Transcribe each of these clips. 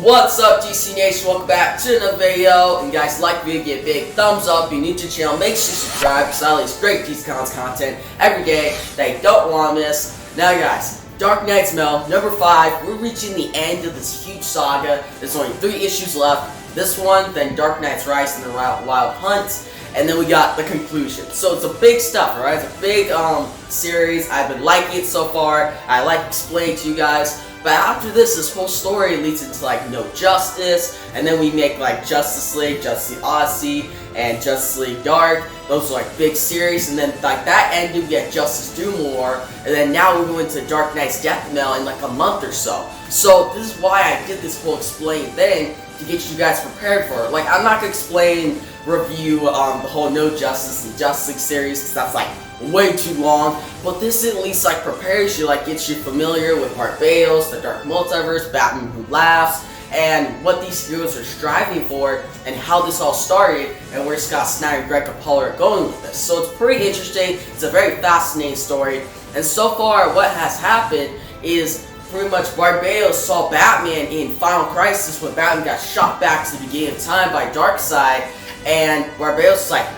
What's up, DC Nation? Welcome back to another video. And guys, like the video, give a big thumbs up. If you're new to the channel, make sure you subscribe because I release great DC Comics content every day that you don't want to miss. Now guys, Dark Knight's Mail, number 5. We're reaching the end of this huge saga. There's only 3 issues left. This one, then Dark Knight's Rise and the Wild Hunt. And then we got the conclusion. So it's a big stuff, alright? It's a big series. I've been liking it so far. I like explaining to you guys. But after this whole story leads into like No Justice, and then we make like Justice League Odyssey, and Justice League Dark. Those are like big series, and then like that ended, we get Justice Doom War, and then now we're going to Dark Knight's Death Mail in like a month or so. So this is why I did this whole explain thing, to get you guys prepared for it. Like, I'm not gonna review the whole No Justice and Justice League series, because that's like way too long, but this at least like prepares you, like gets you familiar with Barbados, the Dark Multiverse, Batman Who Laughs, and what these heroes are striving for, and how this all started, and where Scott Snyder and Greg Capullo are going with this. So it's pretty interesting. It's a very fascinating story, and so far what has happened is pretty much Barbados saw Batman in Final Crisis when Batman got shot back to the beginning of time by Darkseid, and Barbados was like,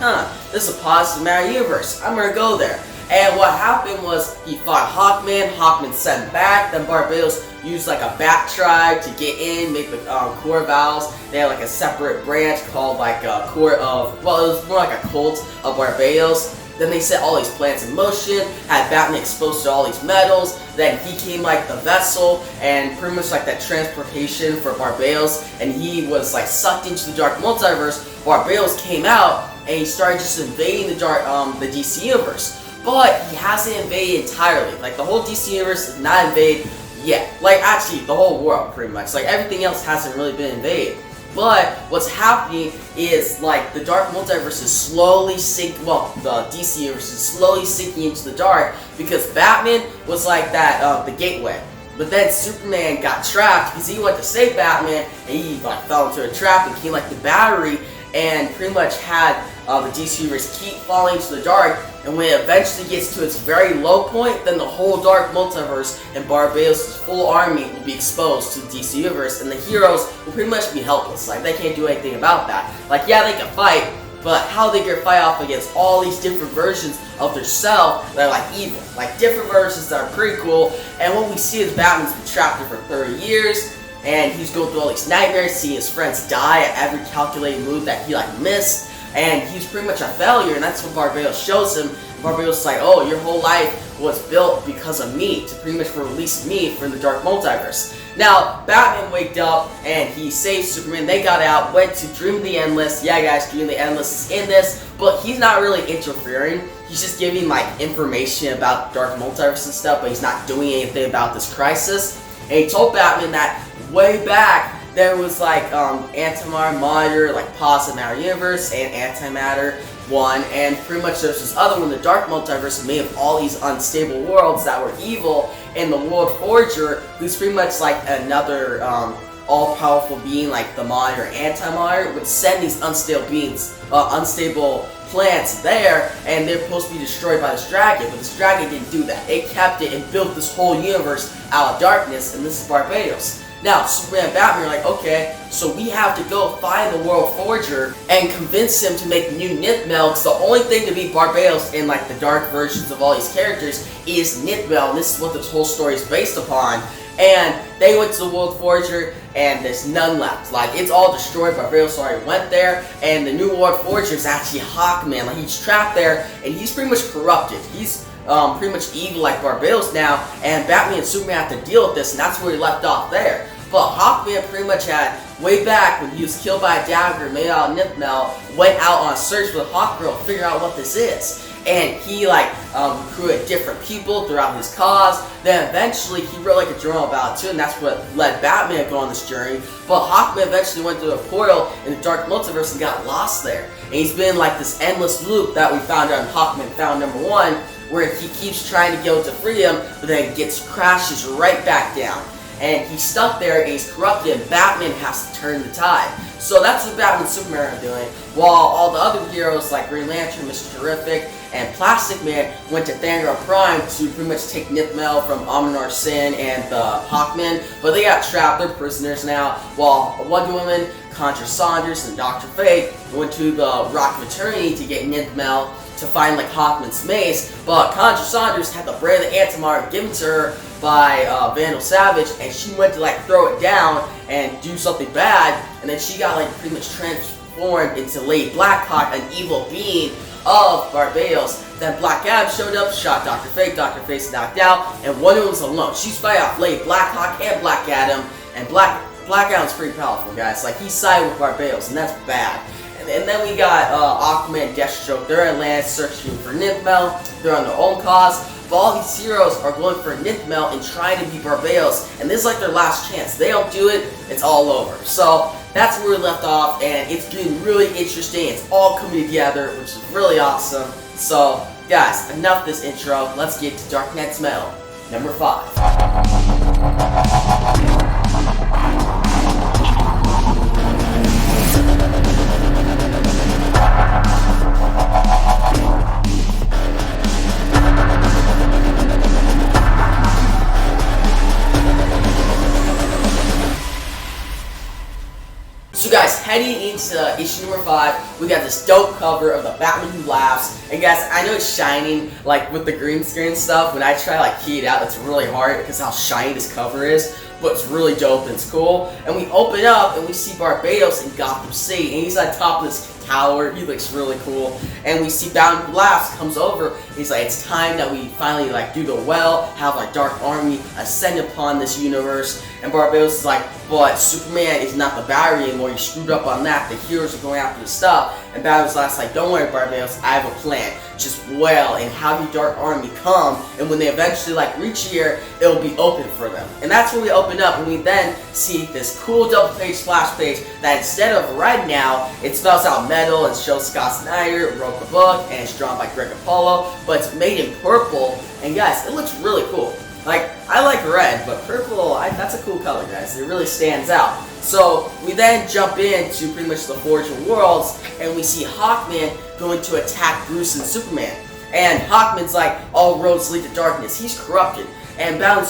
this is a positive matter universe, I'm gonna go there. And what happened was he fought Hawkman sent him back, then Barbados used like a bat tribe to get in, make the core vows. They had like a separate branch called like a core of, well, it was more like a cult of Barbados. Then they set all these plans in motion, had Batman exposed to all these metals, then he came like the vessel, and pretty much like that transportation for Barbados, and he was like sucked into the Dark Multiverse. Barbados came out, and he started just invading the DC Universe. But he hasn't invaded entirely. Like, the whole DC Universe is not invaded yet. Like, actually, the whole world, pretty much. Like, everything else hasn't really been invaded. But what's happening is, like, the Dark Multiverse is slowly sinking, well, the DC Universe is slowly sinking into the dark, because Batman was like that, the gateway. But then Superman got trapped because he went to save Batman, and he like fell into a trap and became like the battery, and pretty much had the DC Universe keep falling into the dark. And when it eventually gets to its very low point, then the whole Dark Multiverse and Barbados' full army will be exposed to the DC Universe, and the heroes will pretty much be helpless. Like, they can't do anything about that. Like, yeah, they can fight, but how they can fight off against all these different versions of themselves that are like evil. Like, different versions that are pretty cool. And what we see is Batman's been trapped there for 30 years, and he's going through all these nightmares, seeing his friends die at every calculated move that he like missed. And he's pretty much a failure, and that's what Barbados shows him. Barbados is like, oh, your whole life was built because of me, to pretty much release me from the Dark Multiverse. Now, Batman waked up, and he saved Superman. They got out, went to Dream of the Endless. Yeah, guys, Dream of the Endless is in this, but he's not really interfering. He's just giving, like, information about Dark Multiverse and stuff, but he's not doing anything about this crisis. And he told Batman that way back, there was like Antimatter, Monitor, like Positive Matter Universe, and Antimatter 1, and pretty much there's this other one, the Dark Multiverse, made of all these unstable worlds that were evil, and the World Forger, who's pretty much like another all-powerful being like the Monitor, Antimatter, would send these unstable beings, unstable plants there, and they're supposed to be destroyed by this dragon, but this dragon didn't do that. It kept it and built this whole universe out of darkness, and this is Barbados. Now, Superman and Batman are like, okay, so we have to go find the World Forger and convince him to make new Nithmel, because the only thing to beat Barbados in like the dark versions of all these characters is Nithmel, and this is what this whole story is based upon. And they went to the World Forger, and there's none left. Like, it's all destroyed. Barbados already went there, and the new World Forger is actually Hawkman. Like, he's trapped there, and he's pretty much corrupted. He's pretty much evil like Barbados now, and Batman and Superman have to deal with this, and that's where he left off there. But Hawkman pretty much had, way back when he was killed by a dagger made out of Nithmel, went out on a search for the Hawkgirl to figure out what this is. And he like recruited different people throughout his cause. Then eventually he wrote like a journal about it too, and that's what led Batman to go on this journey. But Hawkman eventually went through a portal in the Dark Multiverse and got lost there. And he's been like this endless loop that we found out in Hawkman Found number 1, where he keeps trying to go to freedom, but then crashes right back down. and he's stuck there and he's corrupted, and Batman has to turn the tide. So that's what Batman and Superman are doing, while all the other heroes like Green Lantern, Mr. Terrific, and Plastic Man went to Thanagar Prime to pretty much take Nithmel from Martian and the Hawkman, but they got trapped, they're prisoners now, while Wonder Woman, Contra Saunders, and Dr. Fate went to the Rock of Eternity to get Nithmel to find like Hawkman's mace, but Contra Saunders had the brand of antimatter given to her by Vandal Savage, and she went to like throw it down and do something bad, and then she got like pretty much transformed into Lady Blackhawk, an evil being of Barbados. Then Black Adam showed up, shot Dr. Fate, Dr. Fate's knocked out, and Wonder Woman's alone. She's fighting off Lady Blackhawk and Black Adam, and Black Adam's pretty powerful, guys. Like, he's siding with Barbados, and that's bad. And then we got Aquaman and Deathstroke. They're in Atlantis searching for Nithmel. They're on their own cause. But all these heroes are going for Nithmel and trying to beat Barbados. And this is like their last chance. They don't do it, it's all over. So that's where we left off, and it's getting really interesting. It's all coming together, which is really awesome. So, guys, enough this intro. Let's get to Dark Knight's Metal, number 5. So guys, heading into issue number 5, we got this dope cover of the Batman Who Laughs. And guys, I know it's shining, like with the green screen stuff. When I try to like key it out, it's really hard because how shiny this cover is. But it's really dope and it's cool. And we open up and we see Barbados in Gotham City, and he's on top of this tower. He looks really cool. And we see Batman Who Laughs comes over, and he's like, it's time that we finally like do the well, have our dark army ascend upon this universe. And Barbados is like, but Superman is not the battery anymore, you screwed up on that, the heroes are going after the stuff. And Batman's last like, don't worry Barbados, I have a plan. Just wail and have your dark army come, and when they eventually like reach here, it'll be open for them. And that's where we open up, and we then see this cool double page splash page that instead of red now, it spells out metal and shows Scott Snyder wrote the book, and it's drawn by Greg Capullo, but it's made in purple, and guys, it looks really cool. Like, I like red, but purple, that's a cool color, guys. It really stands out. So, we then jump into pretty much the Forge of Worlds, and we see Hawkman going to attack Bruce and Superman. And Hawkman's like, all roads lead to darkness. He's corrupted. And Batman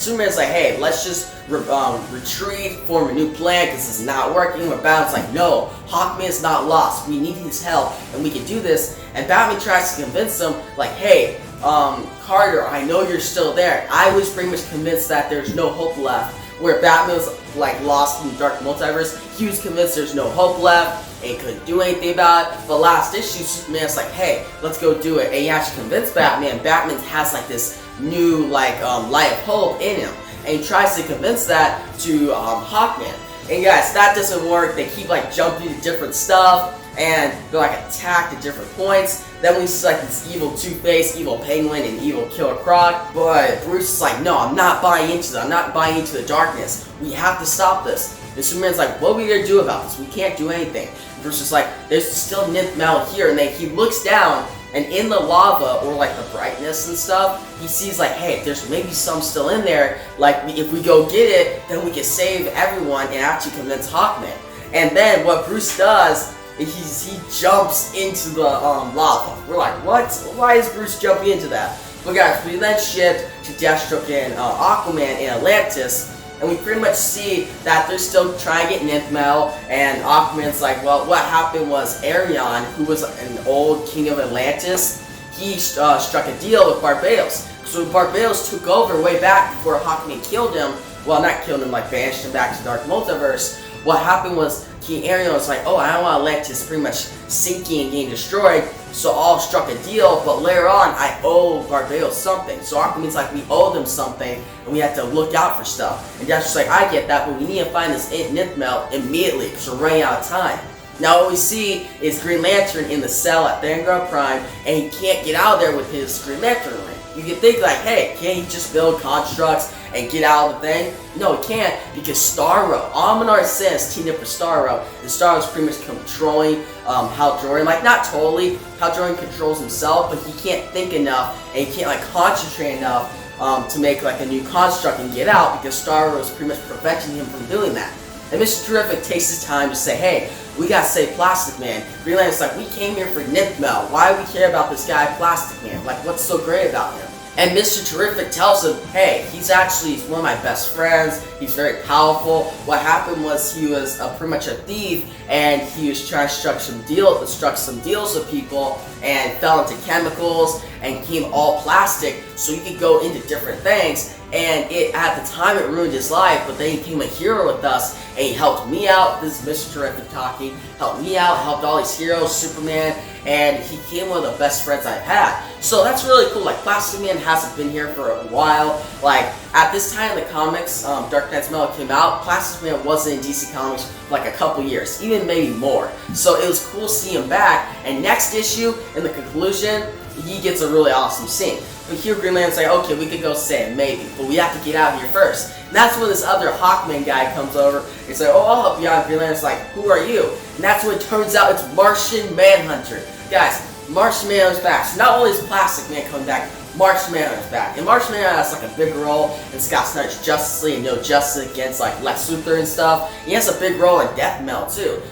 Superman's like, hey, let's just retreat, form a new plan, because this is not working. But Batman's like, no, Hawkman's not lost. We need his help, and we can do this. And Batman tries to convince him, like, hey, Carter, I know you're still there. I was pretty much convinced that there's no hope left. Where Batman was like lost in the dark multiverse, he was convinced there's no hope left and he couldn't do anything about it. But last issue, Superman's like, hey, let's go do it. And he actually convinced Batman. Batman has like this new like light of hope in him, and he tries to convince that to Hawkman. And guys, that doesn't work. They keep like jumping to different stuff, and they're like attacked at different points. Then we see like this evil Two-Face, evil Penguin, and evil Killer Croc. But Bruce is like, no, I'm not buying into that. I'm not buying into the darkness. We have to stop this. And Superman's like, what are we gonna do about this? We can't do anything. And Bruce is like, there's still Nithmel here. And then he looks down, and in the lava, or like the brightness and stuff, he sees like, hey, there's maybe some still in there. Like, if we go get it, then we can save everyone and actually convince Hawkman. And then what Bruce does, he jumps into the lava. We're like, what? Why is Bruce jumping into that? But guys, we then shift to Deathstroke and Aquaman in Atlantis, and we pretty much see that they're still trying to get Nithmel, and Aquaman's like, well, what happened was Arion, who was an old king of Atlantis, he struck a deal with Barbados. So Barbados took over way back before Hawkman killed him. Well, not killed him, like banished him back to the Dark Multiverse. What happened was King Arion was like, oh, I don't want Atlantis pretty much sinking and getting destroyed, so all struck a deal, but later on, I owe Barbados something. So Aquaman's like, we owe them something, and we have to look out for stuff. And Dash is like, I get that, but we need to find this Nithmel immediately, because we're running out of time. Now what we see is Green Lantern in the cell at Thanagar Prime, and he can't get out of there with his Green Lantern ring. You can think like, hey, can't he just build constructs and get out of the thing? No, he can't, because Starro, Almanar says teamed up for Starro, and Starro's pretty much controlling Hal Jordan, like not totally, Hal Jordan controls himself, but he can't think enough, and he can't like concentrate enough to make like a new construct and get out because Starro was pretty much preventing him from doing that. And Mr. Terrific takes his time to say, hey, we gotta save Plastic Man. Green Lantern's like, we came here for Nipmel. Why do we care about this guy, Plastic Man? Like, what's so great about him? And Mr. Terrific tells him, hey, he's one of my best friends, he's very powerful. What happened was he was pretty much a thief, and he was trying to struck some deals with people, and fell into chemicals, and became all plastic, so he could go into different things. And at the time it ruined his life, but then he became a hero with us, and he helped me out. This is Mr. Terrific talking. Helped me out, helped all these heroes, Superman, and he became one of the best friends I've had. So that's really cool. Like, Plastic Man hasn't been here for a while. Like, at this time in the comics, Dark Knight's Metal came out, Plastic Man wasn't in DC Comics for like a couple years, even maybe more. So it was cool seeing him back, and next issue, in the conclusion, he gets a really awesome scene. But here Green Lantern's like, okay, we could go say it, maybe, but we have to get out of here first. And that's when this other Hawkman guy comes over. He's like, oh, I'll help you out. Green Lantern's like, who are you? And that's when it turns out it's Martian Manhunter. Guys, Martian Manhunter's back. So not only is Plastic Man coming back, Martian Manhunter's back. And Martian Manhunter has like a big role in Scott Snyder's Justice League and No Justice against like Lex Luthor and stuff. He has a big role in Death Metal too,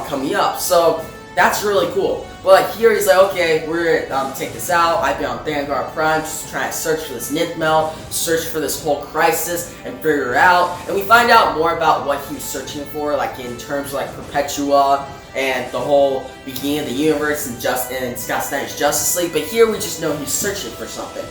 coming up. So that's really cool. But here he's like, okay, we're gonna take this out. I've been on Vanguard Prime just trying to search for this Nithmel, search for this whole crisis and figure it out. And we find out more about what he was searching for, like in terms of like Perpetua and the whole beginning of the universe and Scott Snyder's Justice League. But here we just know he's searching for something.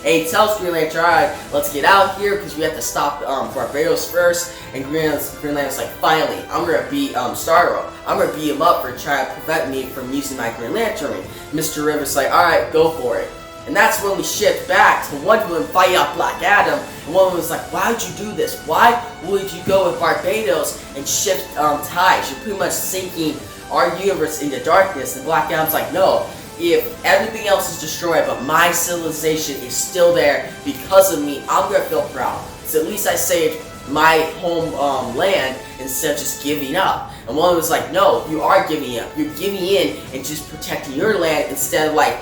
And he tells Green Lantern, alright, let's get out here because we have to stop Barbados first. And Green Lantern's like, finally, I'm going to beat Starro. I'm going to beat him up for trying to prevent me from using my Green Lantern ring. Mr. River's like, alright, go for it. And that's when we shift back to Wonder Woman fighting out Black Adam. And Wonder Woman's like, why would you do this? Why would you go with Barbados and shift tides? You're pretty much sinking our universe into darkness. And Black Adam's like, no. If everything else is destroyed, but my civilization is still there because of me, I'm gonna feel proud. So at least I saved my home land instead of just giving up. And one was like, no, you are giving up. You're giving in and just protecting your land instead of like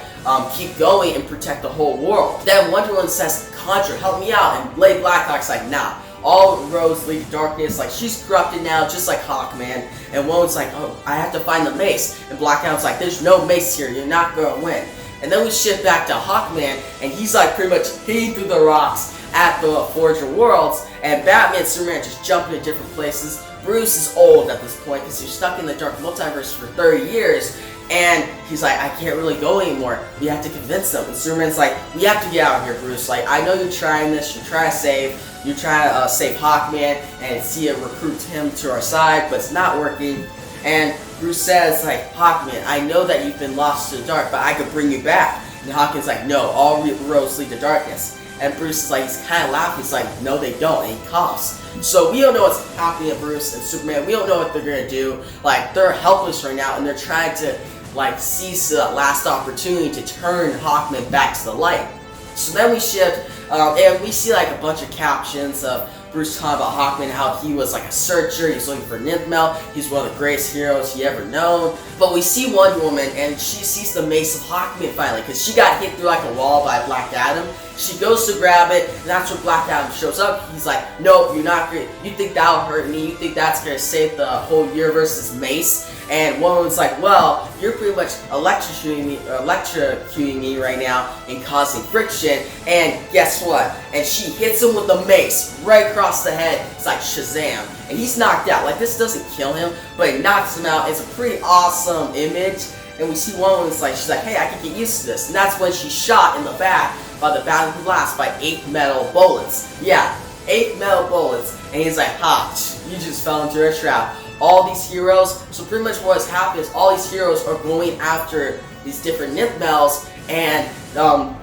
keep going and protect the whole world. Then Wonder Woman says, Contra, help me out. And Blade Blackhawk's like, nah. All roads lead to darkness, like she's corrupted now, just like Hawkman. And Woman's like, oh, I have to find the mace. And Black Adam's like, there's no mace here, you're not gonna win. And then we shift back to Hawkman, and he's like pretty much hitting through the rocks at the Forge of Worlds. And Batman and Superman just jump into different places. Bruce is old at this point because he's stuck in the dark multiverse for 30 years. And he's like, I can't really go anymore. We have to convince them. And Superman's like, we have to get out of here, Bruce. Like, I know you're trying this. You're trying to save Hawkman and see it recruit him to our side, but it's not working. And Bruce says, like, Hawkman, I know that you've been lost to the dark, but I could bring you back. And Hawkman's like, no, all roads lead to darkness. And Bruce is like, he's kind of laughing. He's like, no, they don't. And he coughs. So we don't know what's happening to Bruce and Superman. We don't know what they're gonna do. Like, they're helpless right now, and they're trying to like seize the last opportunity to turn Hawkman back to the light. So then we shift, and we see like a bunch of captions of Bruce talking about Hawkman, how he was like a searcher, he's looking for Nithmel, he's one of the greatest heroes he ever known. But we see Wonder Woman, and she sees the mace of Hawkman finally, because she got hit through like a wall by Black Adam. She goes to grab it, and that's when Black Adam shows up. He's like, nope, you're not good. You think that'll hurt me? You think that's gonna save the whole universe's mace? And Wonder Woman's like, well, you're pretty much electrocuting me right now and causing friction. And guess what? And she hits him with the mace right across the head. It's like Shazam. And he's knocked out. Like, this doesn't kill him, but it knocks him out. It's a pretty awesome image. And we see Wonder Woman's like, she's like, hey, I can get used to this. And that's when she's shot in the back by the Battle Blast by 8 metal bullets. Yeah, 8 metal bullets. And he's like, ha, you just fell into a trap. All these heroes, so pretty much what has happened is all these heroes are going after these different Nithmels, and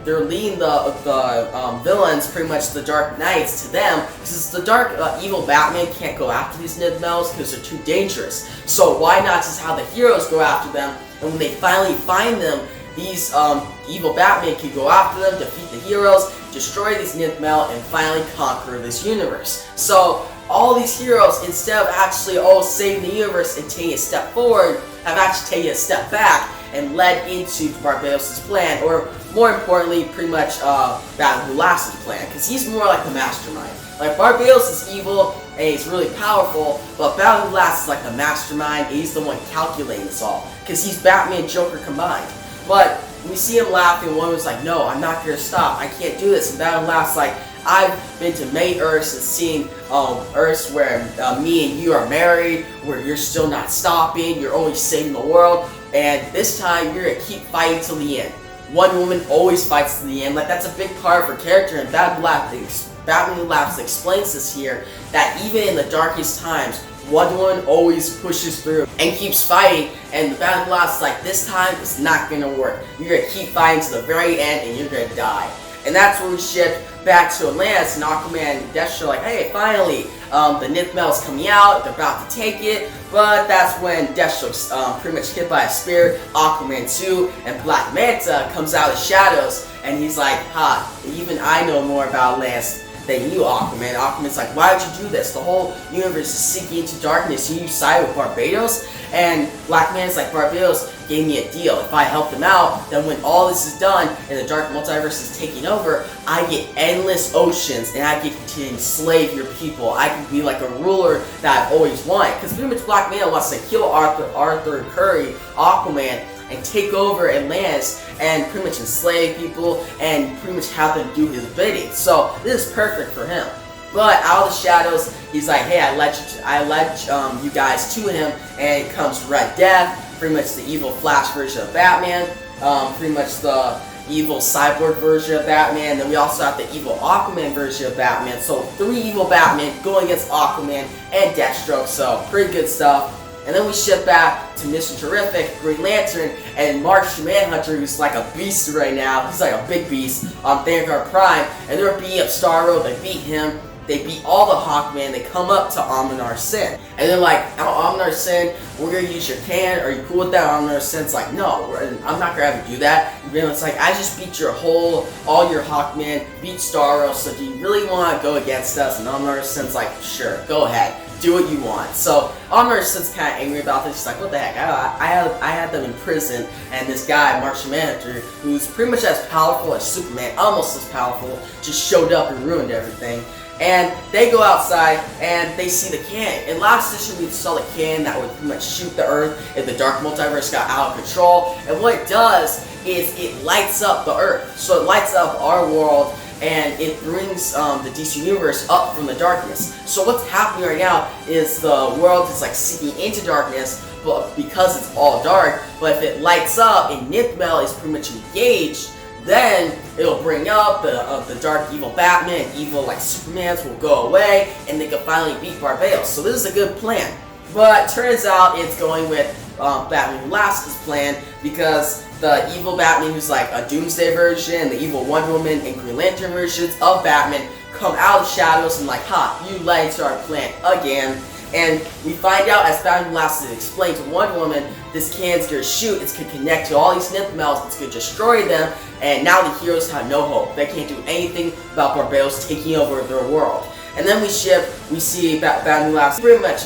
they're leading the villains, pretty much the Dark Knights, to them, because the dark evil Batman can't go after these Nithmels because they're too dangerous. So why not just have the heroes go after them, and when they finally find them, these evil Batman can go after them, defeat the heroes, destroy these Nithmel, and finally conquer this universe. So all these heroes, instead of actually saving the universe and taking a step forward, have actually taken a step back and led into Barbados' plan, or more importantly, pretty much Batman Who Laughs' plan, because he's more like the mastermind. Like, Barbados is evil and he's really powerful, but Batman Who Laughs is like the mastermind, and he's the one calculating this all, because he's Batman and Joker combined. But we see him laughing, one was like, no, I'm not gonna stop, I can't do this, and Batman laughs like, I've been to many Earths and seen Earths where me and you are married, where you're still not stopping, you're always saving the world, and this time you're gonna keep fighting till the end. Wonder Woman always fights to the end, like that's a big part of her character, and Batman Who Laughs explains this here, that even in the darkest times, Wonder Woman always pushes through and keeps fighting, and the Batman Who Laughs is like, this time it's not gonna work. You're gonna keep fighting to the very end and you're gonna die. And that's when we shift back to Atlantis, and Aquaman and Deathstroke are like, hey, finally, the Nith Metal is coming out, they're about to take it, but that's when Deathstroke's pretty much hit by a spear, Aquaman too, and Black Manta comes out of the shadows, and he's like, ha, even I know more about Atlantis than you, Aquaman. Aquaman's like, why would you do this? The whole universe is sinking into darkness, you side with Barbados? And Black Man's like, Barbados gave me a deal. If I help them out, then when all this is done and the dark multiverse is taking over, I get endless oceans and I get to enslave your people. I can be like a ruler that I've always wanted. Because pretty much Black Man wants to kill Arthur Curry, Aquaman, and take over Atlantis and pretty much enslave people and pretty much have them do his bidding. So this is perfect for him. But out of the shadows, he's like, hey, I led you guys to him, and it comes Red Death, pretty much the evil Flash version of Batman, pretty much the evil Cyborg version of Batman, then we also have the evil Aquaman version of Batman. So 3 evil Batman going against Aquaman and Deathstroke, so pretty good stuff. And then we shift back to Mr. Terrific, Green Lantern, and Martian Manhunter, who's like a beast right now. He's like a big beast on Vanguard Prime, and they're beating up Starro. They beat him. They beat all the Hawkmen. They come up to Aminar Sin, and they're like, "Oh, Aminar Sin, we're gonna use your can. Are you cool with that?" Aminar Sin's like, "No, I'm not gonna have you do that." And it's like, "I just beat all your Hawkmen, beat Starro. So do you really want to go against us?" And Aminar Sin's like, "Sure, go ahead. Do what you want." So Aminar Sin's kind of angry about this. He's like, what the heck, I had them in prison, and this guy, Martian Manhunter, who's pretty much as powerful as Superman, almost as powerful, just showed up and ruined everything. And they go outside, and they see the can. In last edition, we saw the can that would pretty much shoot the Earth if the Dark Multiverse got out of control. And what it does is it lights up the Earth. So it lights up our world, and it brings the DC Universe up from the darkness. So what's happening right now is the world is like sinking into darkness, but because it's all dark. But if it lights up and Nith Metal is pretty much engaged, then it'll bring up the dark evil Batman and evil like Supermans will go away, and they can finally beat Barbados. So this is a good plan. But turns out it's going with Batman Who Laughs' plan, because the evil Batman, who's like a Doomsday version, the evil Wonder Woman and Green Lantern versions of Batman come out of the shadows and like, ha, you led into our plan again. And we find out, as Batman Who Laughs explained to Wonder Woman, this can's gonna shoot, it's gonna connect to all these Nith Metals, it's gonna destroy them, and now the heroes have no hope. They can't do anything about Barbados taking over their world. And then we see Batman Who Laughs pretty much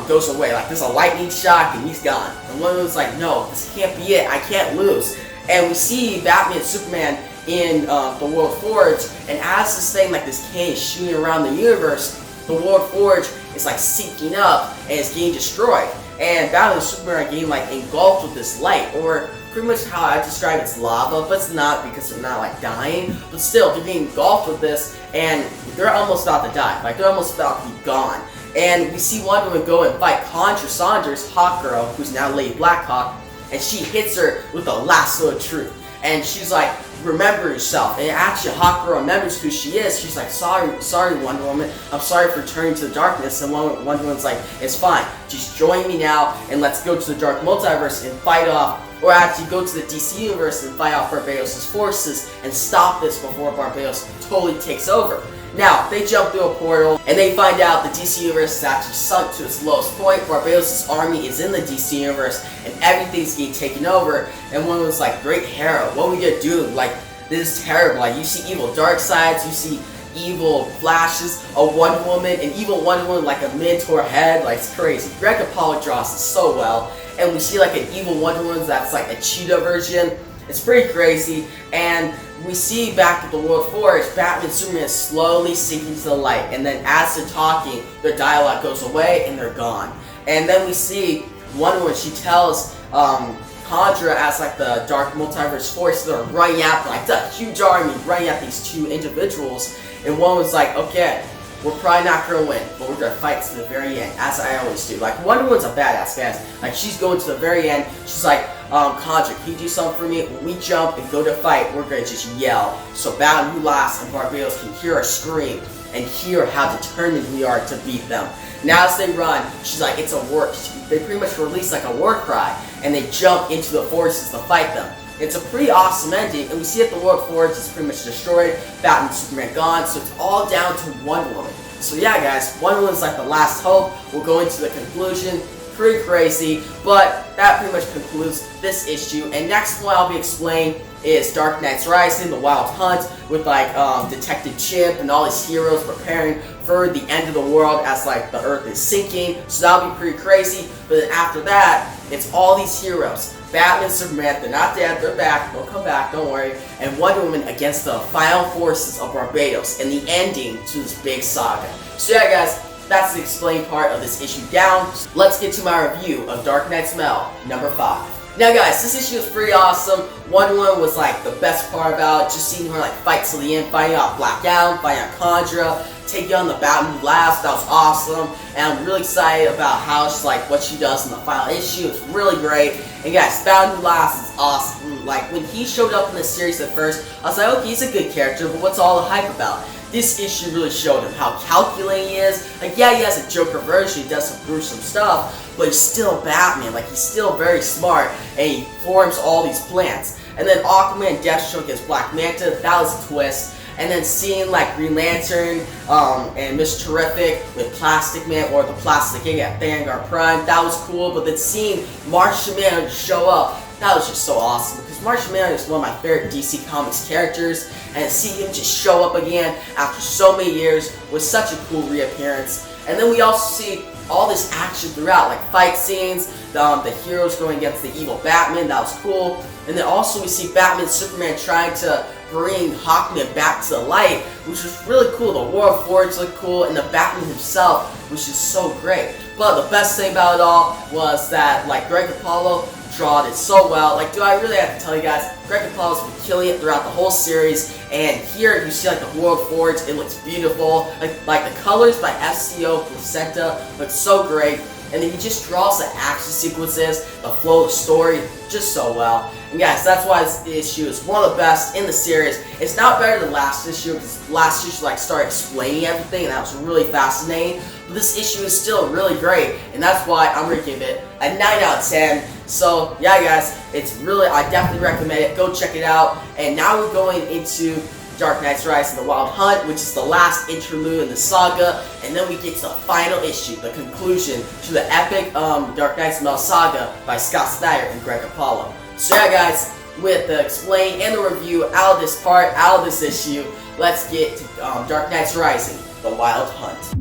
goes away. Like, there's a lightning shock and he's gone. And Wonder Woman's like, no, this can't be it, I can't lose. And we see Batman and Superman in the World Forge, and as this thing, like this can is shooting around the universe, the World Forge is like sinking up and it's getting destroyed. And Batman and Superman are getting like engulfed with this light, or pretty much how I describe it's lava, but it's not because they're not like dying, but still they're getting engulfed with this, and they're almost about to die. Like, they're almost about to be gone. And we see Wonder Woman go and fight Contra Saunders, Hawkgirl, who's now Lady Blackhawk, and she hits her with a lasso of truth. And she's like, remember yourself. And actually Hawkgirl remembers who she is. She's like, sorry Wonder Woman, I'm sorry for turning to the darkness. And Wonder Woman's like, it's fine, just join me now and let's go to the Dark Multiverse and fight off, or actually go to the DC Universe and fight off Barbados' forces and stop this before Barbados totally takes over. Now, they jump through a portal, and they find out the DC Universe is actually sunk to its lowest point. Barbados' army is in the DC Universe, and everything's getting taken over. And one was like, great hero, what are we gonna do? Like, this is terrible. Like, you see evil Darkseids, you see evil Flashes, a Wonder Woman, an evil Wonder Woman like a Minotaur head. Like, it's crazy. Greg Capullo draws it so well. and we see like an evil Wonder Woman that's like a cheetah version. It's pretty crazy, and we see back at the World Forge, Batman and Superman slowly sinking to the light, and then as they're talking, their dialogue goes away and they're gone. And then we see Wonder Woman, she tells Conjura as like the Dark Multiverse Force, they're running at like the huge army, running at these two individuals, and one was like, okay, we're probably not gonna win, but we're gonna fight to the very end, as I always do. Like, Wonder Woman's a badass, guys. Like, she's going to the very end. She's like, Conjura, can you do something for me? When we jump and go to fight, we're gonna just yell, so Batman, Who Laughs, and Barbados can hear us scream and hear how determined we are to beat them. Now as they run, she's like, it's a war. They pretty much release like a war cry, and they jump into the forces to fight them. It's a pretty awesome ending, and we see that the World Forge is pretty much destroyed, Batman and Superman gone, so it's all down to Wonder Woman. So yeah, guys, Wonder Woman's like the last hope. We'll go into the conclusion. Pretty crazy, but that pretty much concludes this issue. And next one I'll be explaining is Dark Knight's Rising, the Wild Hunt, with like Detective Chimp and all these heroes preparing for the end of the world as like the Earth is sinking. So that'll be pretty crazy. But then after that, it's all these heroes. Batman, Superman, they're not dead, they're back, they'll come back, don't worry. And Wonder Woman against the final forces of Barbados and the ending to this big saga. So yeah, guys, that's the explained part of this issue down. Let's get to my review of Dark Knight's Mail, number 5. Now guys, this issue is pretty awesome. Wonder Woman was like the best part about it, just seeing her like fight to the end, fighting out Black Adam, fighting out Conjura, taking on the Batman Who Laughs. That was awesome, and I'm really excited about how she's like what she does in the final issue. It's really great. And guys, Batman Who Laughs is awesome. Like when he showed up in the series at first, I was like, okay, he's a good character, but what's all the hype about? This issue really showed him how calculating he is. Like, yeah, he has a Joker version, he does some gruesome stuff, but he's still Batman. Like, he's still very smart, and he forms all these plans. And then Aquaman and Deathstroke against Black Manta, that was a twist. And then seeing like Green Lantern and Mr. Terrific with Plastic Man, or the Plastic King at Vanguard Prime, that was cool. But then seeing Martian Manhunter show up, that was just so awesome, because Martian Manhunter is one of my favorite DC Comics characters, and to see him just show up again after so many years was such a cool reappearance. And then we also see all this action throughout, like fight scenes, the heroes going against the evil Batman, that was cool. And then also we see Batman and Superman trying to bring Hawkman back to the light, which was really cool. The World Forge looked cool, and the Batman himself, which is so great. But the best thing about it all was that like Greg Capullo drawn it so well. Like, do I really have to tell you guys, Greg Capullo's been killing it throughout the whole series, and here you see like the World Forge, it looks beautiful. Like the colors by FCO Placenta look so great, and then he just draws the action sequences, the flow of the story, just so well. And guys, that's why this issue is one of the best in the series. It's not better than last issue, because last issue like started explaining everything, and that was really fascinating. But this issue is still really great, and that's why I'm gonna give it a 9 out of 10. So yeah, guys, it's really, I definitely recommend it. Go check it out. And now we're going into Dark Knight's Rising, the Wild Hunt, which is the last interlude in the saga, and then we get to the final issue, the conclusion to the epic Dark Knight's Mail saga by Scott Snyder and Greg Capullo. So yeah, guys, with the explain and the review out of this part, out of this issue, let's get to Dark Knight's Rising, the Wild Hunt.